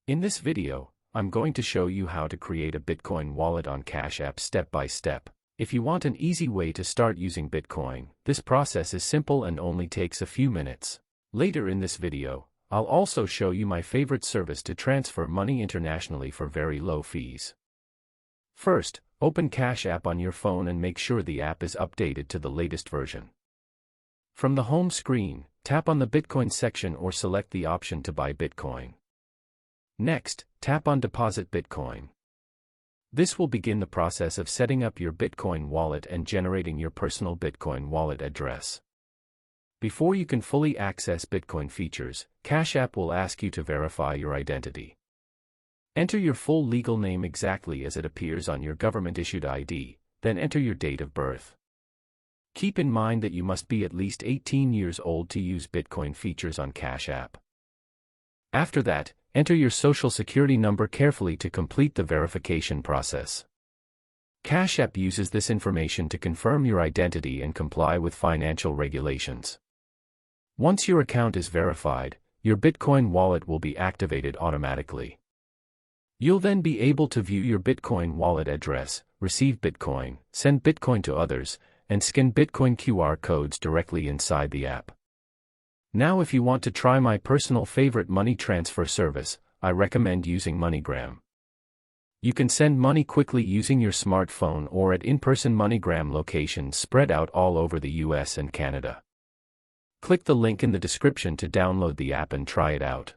In this video, I'm going to show you how to create a Bitcoin wallet on Cash App step by step. If you want an easy way to start using Bitcoin, this process is simple and only takes a few minutes. Later in this video, I'll also show you my favorite service to transfer money internationally for very low fees. First, open Cash App on your phone and make sure the app is updated to the latest version. From the home screen, tap on the Bitcoin section or select the option to buy Bitcoin. Next, tap on Deposit Bitcoin. This will begin the process of setting up your Bitcoin wallet and generating your personal Bitcoin wallet address. Before you can fully access Bitcoin features, Cash App will ask you to verify your identity. Enter your full legal name exactly as it appears on your government-issued ID, then enter your date of birth. Keep in mind that you must be at least 18 years old to use Bitcoin features on Cash App. After that, enter your social security number carefully to complete the verification process. Cash App uses this information to confirm your identity and comply with financial regulations. Once your account is verified, your Bitcoin wallet will be activated automatically. You'll then be able to view your Bitcoin wallet address, receive Bitcoin, send Bitcoin to others, and scan Bitcoin QR codes directly inside the app. Now if you want to try my personal favorite money transfer service, I recommend using MoneyGram. You can send money quickly using your smartphone or at in-person MoneyGram locations spread out all over the US and Canada. Click the link in the description to download the app and try it out.